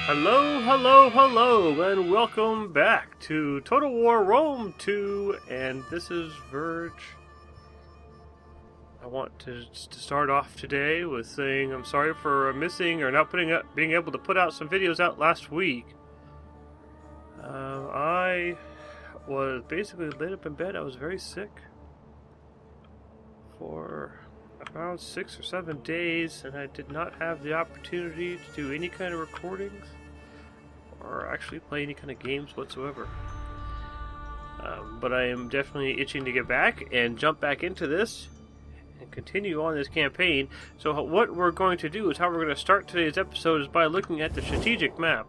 Hello, hello, hello, and welcome back to Total War Rome 2, and this is Verge. I want to start off today with saying I'm sorry for missing or not being able to put out some videos out last week. I was basically laid up in bed. I was very sick for about 6 or 7 days, and I did not have the opportunity to do any kind of recordings or actually play any kind of games whatsoever. But I am definitely itching to get back and jump back into this and continue on this campaign. So what we're going to do is how we're going to start today's episode is by looking at the strategic map.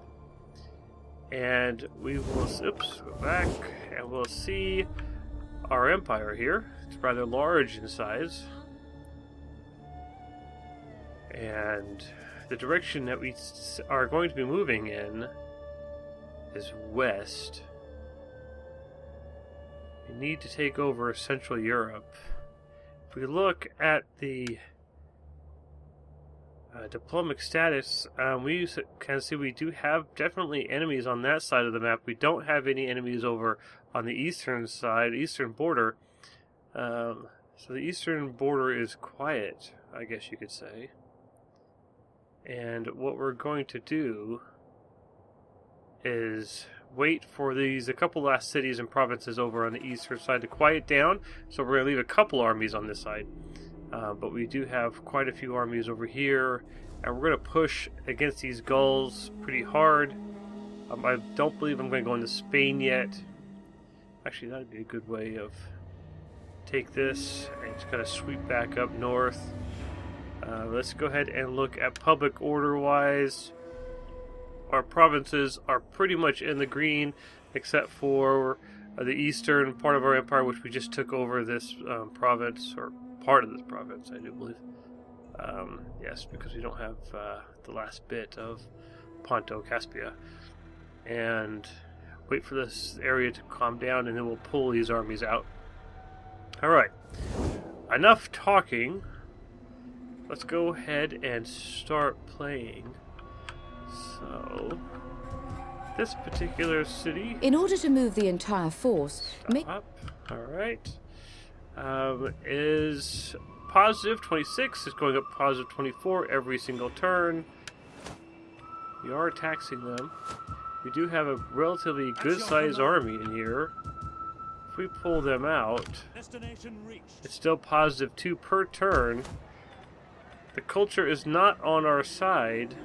And we will go back and we'll see our empire here. It's rather large in size. And the direction that we are going to be moving in is west. We need to take over Central Europe. If we look at the diplomatic status, we can see we do have definitely enemies on that side of the map. We don't have any enemies over on the eastern side, eastern border. So the eastern border is quiet, I guess you could say. And what we're going to do is wait for a couple last cities and provinces over on the eastern side to quiet down. So we're going to leave a couple armies on this side. But we do have quite a few armies over here. And we're going to push against these Gauls pretty hard. I don't believe I'm going to go into Spain yet. Actually, that would be a good way of take this and just kind of sweep back up north. Let's go ahead and look at public order-wise. Our provinces are pretty much in the green, except for the eastern part of our empire, which we just took over this province, or part of this province, I do believe. Yes, because we don't have the last bit of Ponto Caspia. And wait for this area to calm down, and then we'll pull these armies out. Alright, enough talking. Let's go ahead and start playing. So, this particular city... In order to move the entire force... Alright. Is positive 26. It's going up positive 24 every single turn. We are taxing them. We do have a relatively good-sized army in here. If we pull them out, it's still positive 2 per turn. The culture is not on our side.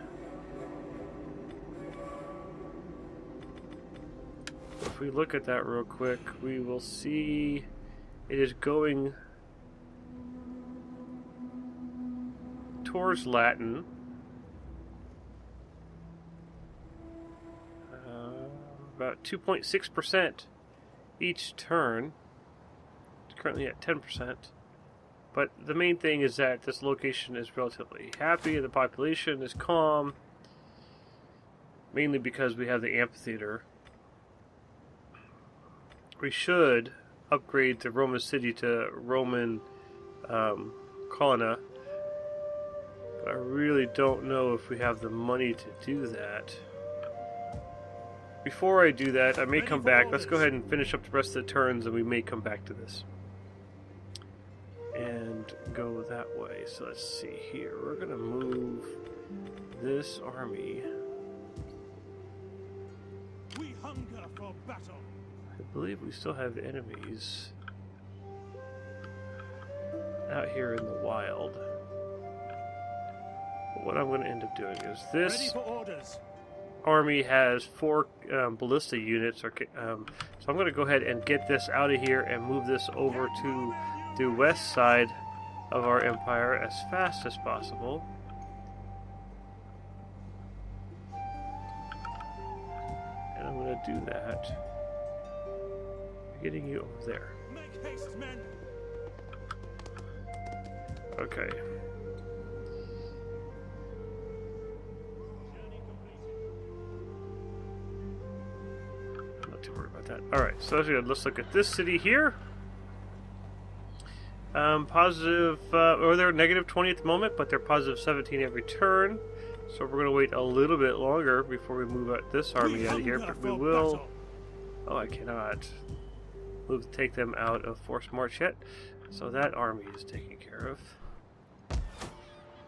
If we look at that real quick, we will see it is going towards Latin. About 2.6% each turn. It's currently at 10%. But the main thing is that this location is relatively happy. The population is calm. Mainly because we have the amphitheater. We should upgrade the Roman city to Roman Colonna. But I really don't know if we have the money to do that. Before I do that, I may come back. Let's go ahead and finish up the rest of the turns, and we may come back to this. And go that way. So let's see here. We're going to move this army. We hunger for battle. I believe we still have enemies out here in the wild. But what I'm going to end up doing is this army has 4 ballista units. So I'm going to go ahead and get this out of here and move this over to the west side of our empire as fast as possible. And I'm going to do that. Getting you over there. Make haste, men. Okay. I'm not too worried about that. Alright, so that's good. Let's look at this city here. Positive, or they're negative 20 at the moment, but they're positive 17 every turn. So we're going to wait a little bit longer before we move out this army out of here, but we will... Oh, I cannot take them out of forced march yet. So that army is taken care of.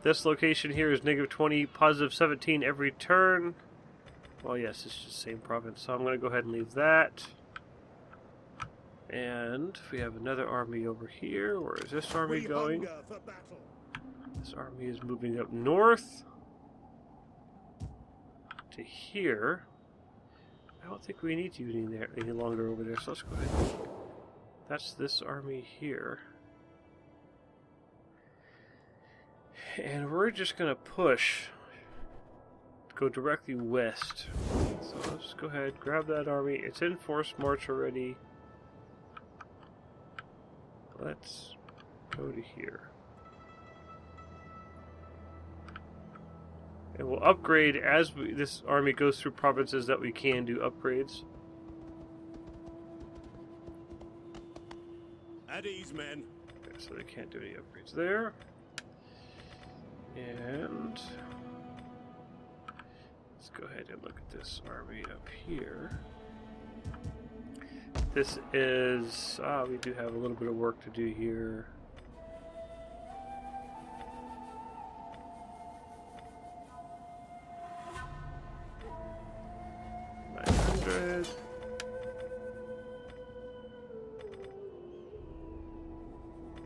This location here is -20, +17 every turn. Well, yes, it's just the same province, so I'm going to go ahead and leave that. And we have another army over here. Where is this army going? This army is moving up north to here. I don't think we need you any longer over there, so let's go ahead. That's this army here. And we're just going to push, go directly west. So let's go ahead, grab that army. It's in forced march already. Let's go to here. And we'll upgrade as this army goes through provinces that we can do upgrades. At ease, men. Okay, so they can't do any upgrades there. And let's go ahead and look at this army up here. This is... we do have a little bit of work to do here.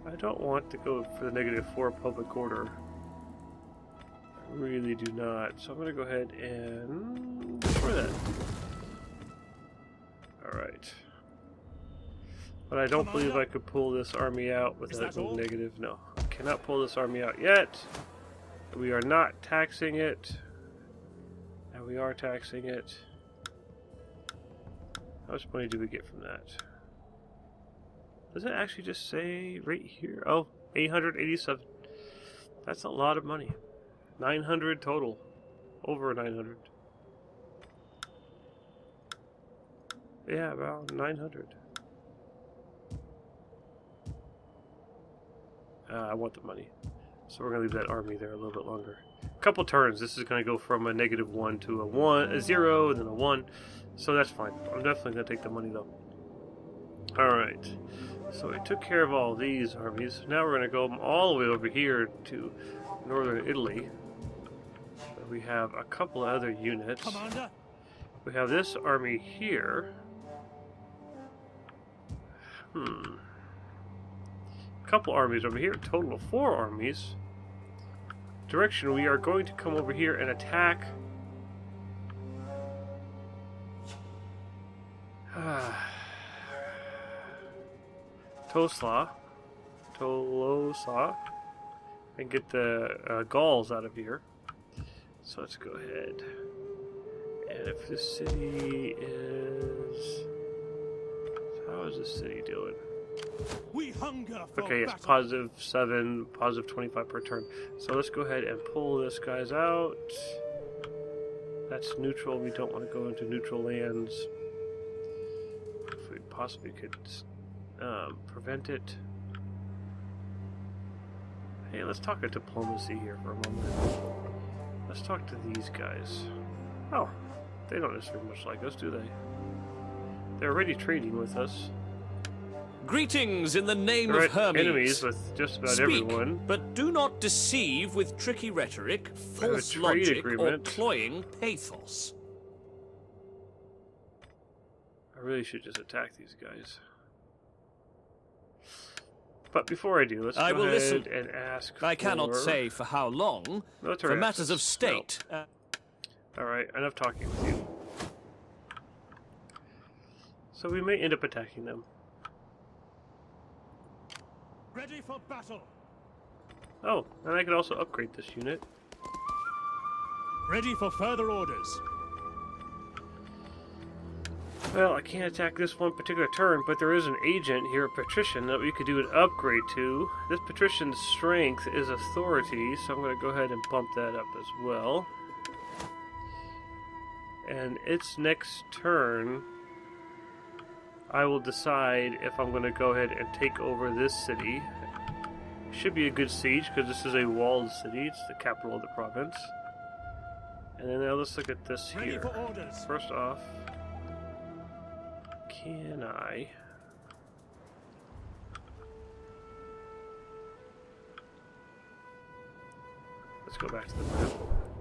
I don't want to go for the -4 public order. I really do not. So I'm going to go ahead and destroy that. Alright. But I don't believe I could pull this army out without going negative. No, I cannot pull this army out yet. We are not taxing it. And we are taxing it. How much money do we get from that? Does it actually just say right here? Oh, 887. That's a lot of money. 900 total. Over 900. Yeah, about 900. I want the money. So we're going to leave that army there a little bit longer. A couple turns. This is going to go from a -1 to a 0, and then a 1. So that's fine. I'm definitely going to take the money, though. Alright. So we took care of all these armies. Now we're going to go all the way over here to northern Italy. We have a couple of other units. Commander. We have this army here. A couple armies over here. A total of 4 armies. Direction, we are going to come over here and attack. Tolosa, and get the Gauls out of here. So let's go ahead. And if this city is... How is this city doing? We hunger for Okay, it's battle. +7, +25 per turn. So let's go ahead and pull this guys out. That's neutral. We don't want to go into neutral lands. If we possibly could prevent it. Hey, let's talk a diplomacy here for a moment. Let's talk to these guys. Oh, they don't necessarily much like us, do they? They're already trading with us. Greetings in the name They're of Hermes. enemies with just about Speak, everyone. but do not deceive with tricky rhetoric, false trade logic, agreement. or cloying pathos. I really should just attack these guys. But before I do, let's I go will ahead listen. and ask I cannot for say for how long. military For matters of assets. state. Alright, enough talking with you. So we may end up attacking them. Ready for battle. Oh, and I could also upgrade this unit. Ready for further orders. Well, I can't attack this one particular turn, but there is an agent here, a patrician, that we could do an upgrade to. This patrician's strength is authority, so I'm going to go ahead and bump that up as well. And its next turn, I will decide if I'm going to go ahead and take over this city. Should be a good siege, because this is a walled city. It's the capital of the province. And then now let's look at this Ready here. for orders. First off, can I... Let's go back to the map.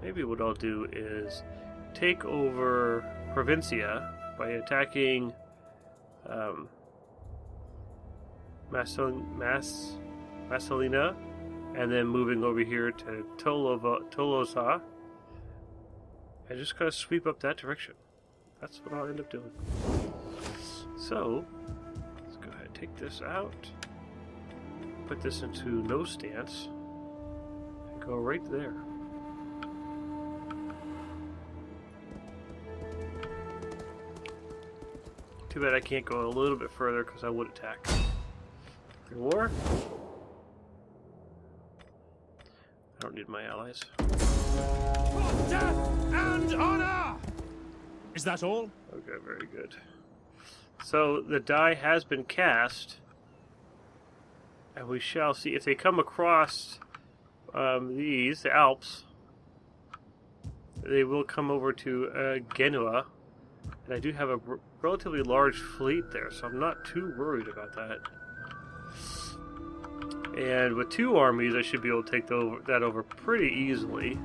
Maybe what I'll do is take over Provincia by attacking Massalina, and then moving over here to Tolosa, and just kind of sweep up that direction. That's what I'll end up doing. So, let's go ahead and take this out, put this into no stance, and go right there. Too bad I can't go a little bit further because I would attack. War? I don't need my allies. For death and honor! Is that all? Okay, very good. So the die has been cast, and we shall see if they come across the Alps. They will come over to Genoa, and I do have a relatively large fleet there, so I'm not too worried about that. And with 2 armies, I should be able to take that over pretty easily.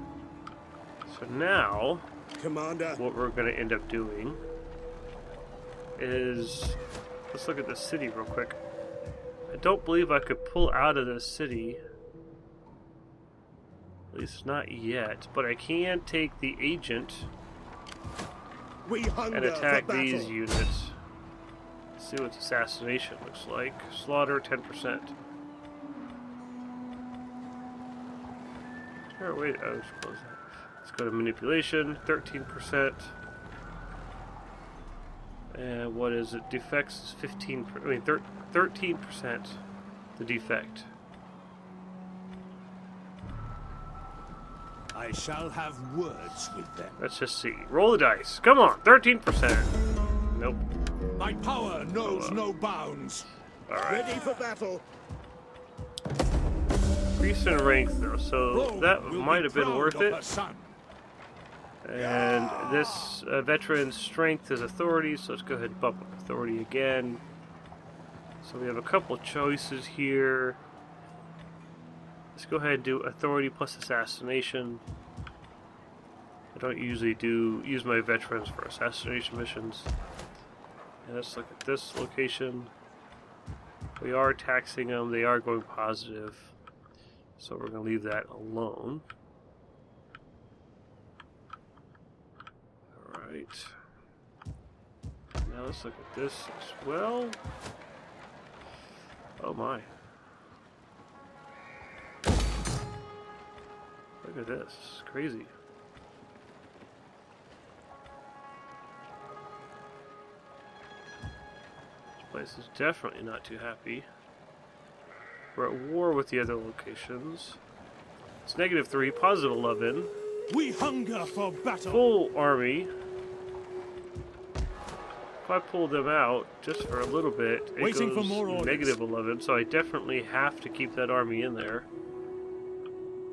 So now, Commander. what we're going to end up doing is, let's look at the city real quick. I don't believe I could pull out of this city, at least not yet, but I can take the agent We hunger and attack for battle. these units. See what assassination looks like. Slaughter 10%. Or wait, I was close that. Let's go to manipulation, 13%. And what is it? Defects is 15. I mean, 13%. The defect. I shall have words with them. Let's just see. Roll the dice. Come on, 13%. Nope. My power knows no bounds. All right. Ready for battle. Increase in rank though, so Rome that will might be have been proud worth of it. her son. And this veteran's strength is authority, so let's go ahead and bump up authority again. So we have a couple choices here. Let's go ahead and do authority plus assassination. I don't usually use my veterans for assassination missions. And let's look at this location. We are taxing them, they are going positive. So we're going to leave that alone. Alright. Now let's look at this as well. Oh my. Look at this. It's crazy. This place is definitely not too happy. We're at war with the other locations. It's -3, +11. We hunger for battle. Full army. If I pull them out just for a little bit, it Waiting goes for more orders. -11, so I definitely have to keep that army in there.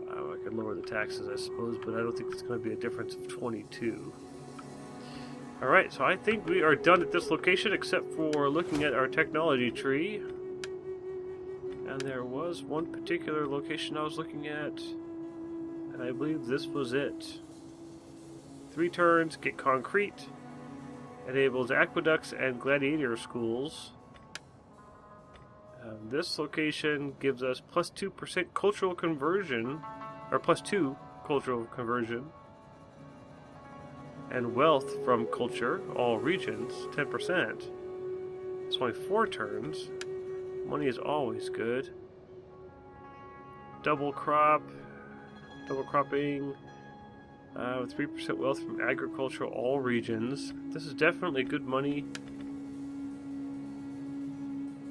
I can lower the taxes, I suppose, but I don't think it's going to be a difference of 22. Alright, so I think we are done at this location, except for looking at our technology tree. And there was one particular location I was looking at, and I believe this was it. 3 turns, get concrete, enables aqueducts and gladiator schools. This location gives us +2% cultural conversion, or +2 cultural conversion, and wealth from culture, all regions, 10%. It's only 4 turns. Money is always good. Double cropping, 3% wealth from agriculture, all regions. This is definitely good money.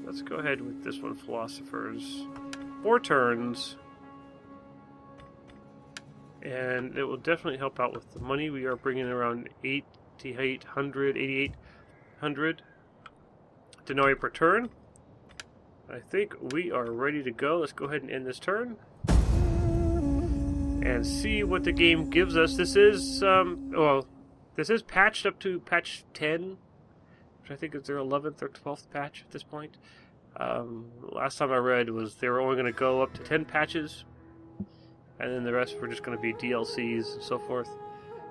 Let's go ahead with this one, philosophers. 4 turns. And it will definitely help out with the money. We are bringing around 8,800 denarii per turn. I think we are ready to go. Let's go ahead and end this turn. and see what the game gives us. This is this is patched up to patch 10, which I think is their 11th or 12th patch at this point. Last time I read was they were only going to go up to 10 patches, and then the rest were just going to be DLCs and so forth.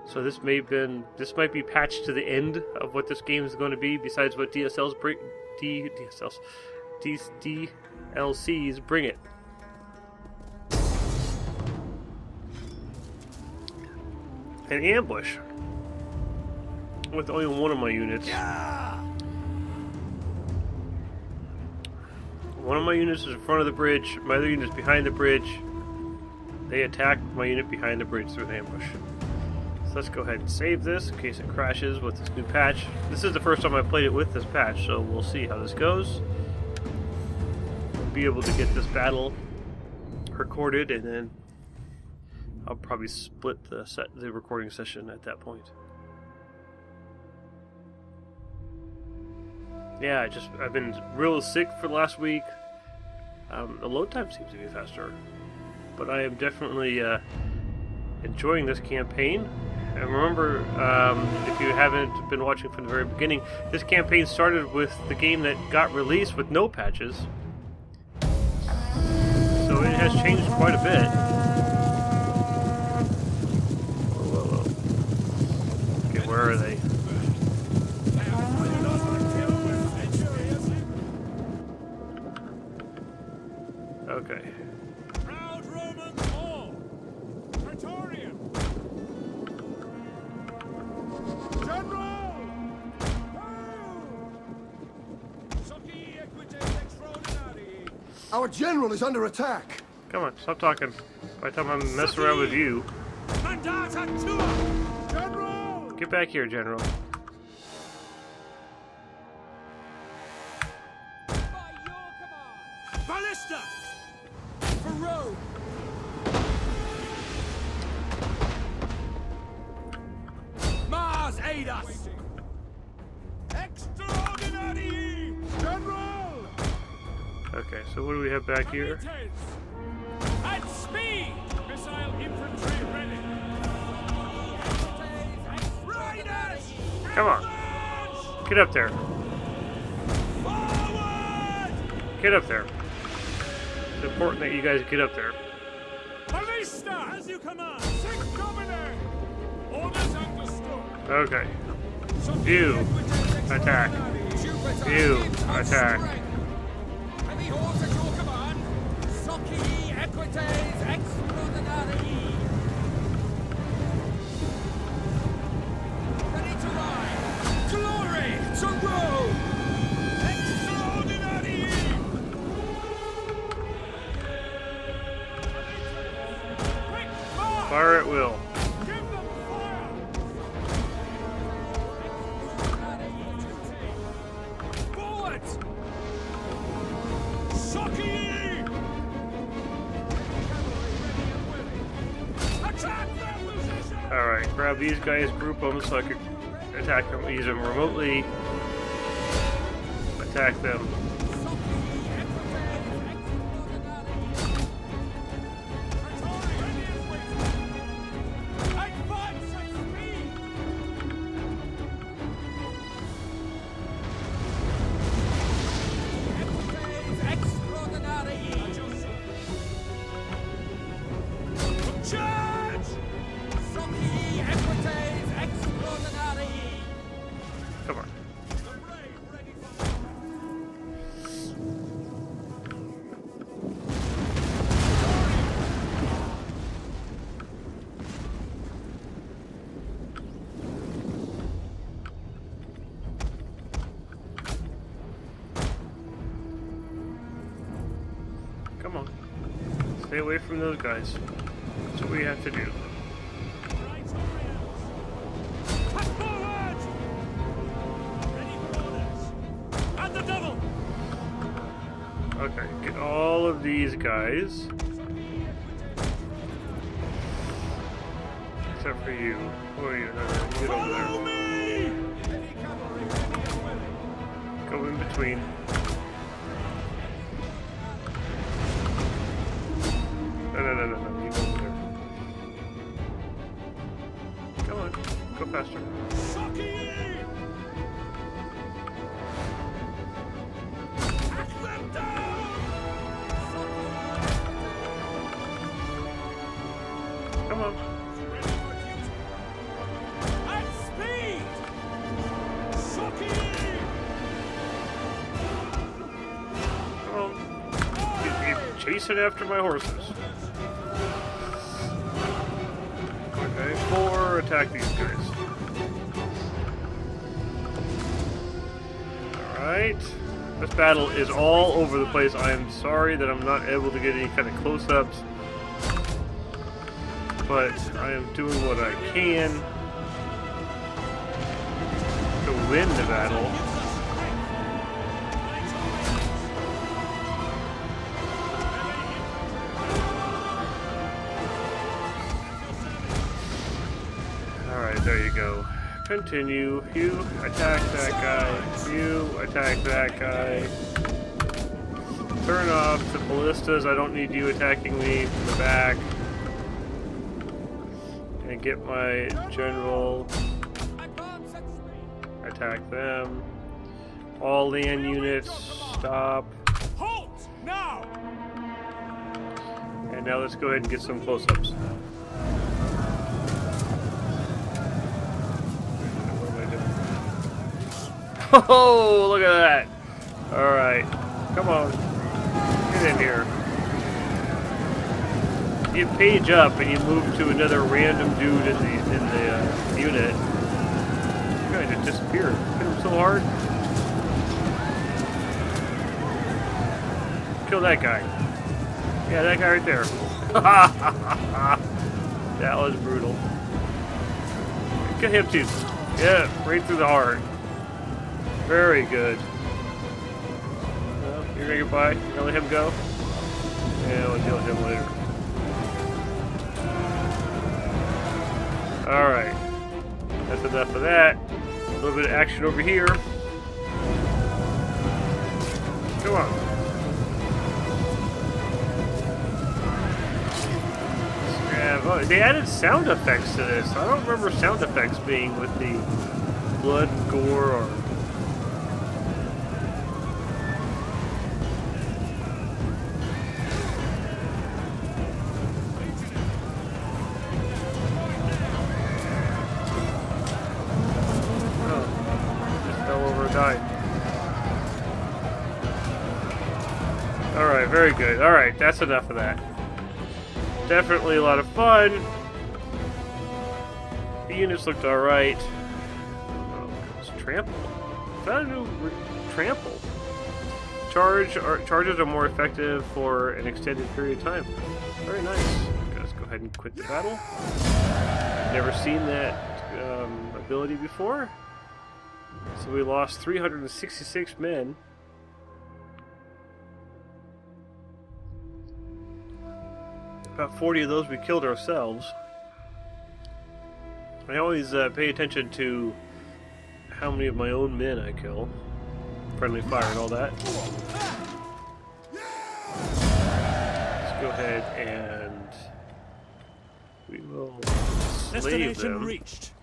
So this might be patched to the end of what this game is going to be. Besides what DLCs bring it. An ambush with only one of my units. One of my units is in front of the bridge. My other unit is behind the bridge. They attack my unit behind the bridge through an ambush. So let's go ahead and save this in case it crashes with this new patch. This is the first time I played it with this patch, so we'll see how this goes. We'll be able to get this battle recorded, and then I'll probably split the recording session at that point. Yeah, I've been real sick for the last week. The load time seems to be faster, but I am definitely enjoying this campaign. And remember, if you haven't been watching from the very beginning, this campaign started with the game that got released with no patches, so it has changed quite a bit. Okay, where are they? Okay. Proud Romans all! Praetorian! General! Soci equites extraordinari! Our general is under attack. Come on, stop talking. By the time I'm messing around with you. Mandata tua! General! Get back here, General. By your command! Ballista! For Rome! Mars aid us! Extraordinary! General! Okay, so what do we have back here? At speed! Missile infantry ready! Riders! Come on. Get up there. Forward! Get up there. It's important that you guys get up there. Ballista! As you command! Sic Domine! Orders understood! Okay. You attack. You attack. Heavy horse at your command! Soci equites extraordinari! Ready to ride! Glory to Rome! Extraordinary! Quick march! Fire at will. Give them fire! Forward! Soci! Attack their position! Alright, grab these guys, group them so I can attack them, use them remotely. Attack them. Come on. Come on. Stay away from those guys. That's what we have to do. Okay, get all of these guys. Except for you. Who are you? No, get over there. Go in between. No, you go over there. faster. Come on. At speed! Shocking! Come on. Keep chasing after my horses. Okay, 4, attack these guys. Alright. This battle is all over the place. I am sorry that I'm not able to get any kind of close-ups. But I am doing what I can to win the battle. Alright, there you go. Continue. You attack that guy. You attack that guy. Turn off the ballistas. I don't need you attacking me from the back. And get my general. Attack them. All land units, stop. Halt! Now! And now let's go ahead and get some close-ups. Oh, look at that! Alright. Come on. Get in here. You page up and you move to another random dude in the unit. The guy just disappeared. Hit him so hard. Kill that guy. Yeah, that guy right there. That was brutal. Get him too. Yeah, right through the heart. Very good. Well, you're gonna get by. You're gonna let him go? Yeah, we'll deal with him later. Alright. That's enough of that. A little bit of action over here. Come on. Oh, they added sound effects to this. I don't remember sound effects being with the blood, gore, or... Oh, just fell over and died. Alright, very good. Alright, that's enough of that. Definitely a lot of fun. The units looked alright. Oh, it's trample. Is that a new trample? Charges are more effective for an extended period of time. Very nice. Let's go ahead and quit the battle. Never seen that ability before. So we lost 366 men. About 40 of those we killed ourselves. I always pay attention to how many of my own men I kill. Friendly fire and all that. Let's go ahead and we will slave them. Reached.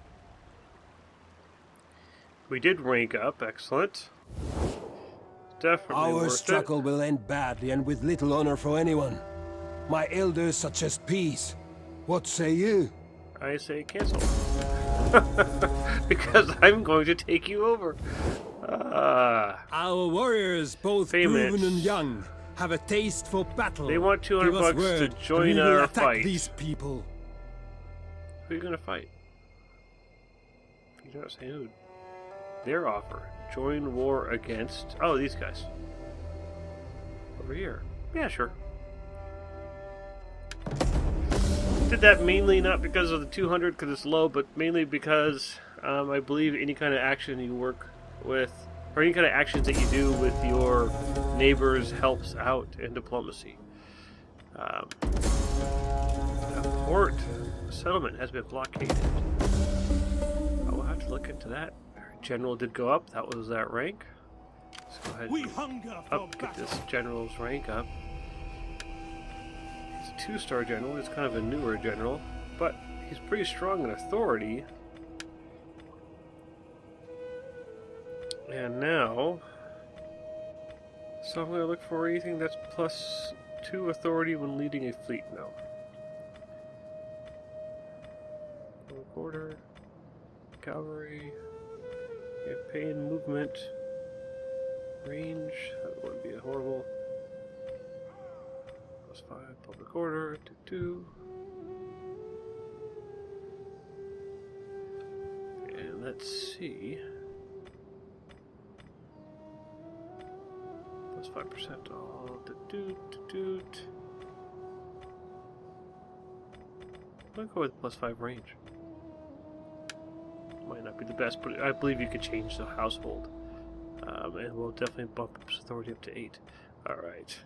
We did rank up, excellent. Definitely Our worth struggle will end badly and with little honor for anyone. My elders suggest peace. What say you? I say cancel. Because I'm going to take you over. Our warriors, both proven and young, have a taste for battle. They want 200 Give us bucks to word, join and we will our attack fight. these people. Who are you going to fight? You don't say who. Their offer. Join war against... Oh, these guys. Over here. Yeah, sure. Did that mainly not because of the 200 because it's low, but mainly because I believe any kind of action you work with, or any kind of actions that you do with your neighbors helps out in diplomacy. A port settlement has been blockaded. I will have to look into that. General did go up. That was that rank. Let's go ahead We hunger for get this general's rank up. He's a 2-star general. He's kind of a newer general, but he's pretty strong in authority. And now, so I'm going to look for anything that's +2 authority when leading a fleet now. Order, cavalry, campaign movement, range, that wouldn't be horrible. +5, public order, 2. And let's see. +5% all doot. I'll go with +5 range. Might not be the best, but I believe you could change the household. And we'll definitely bump its authority up to 8. Alright.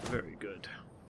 Very good.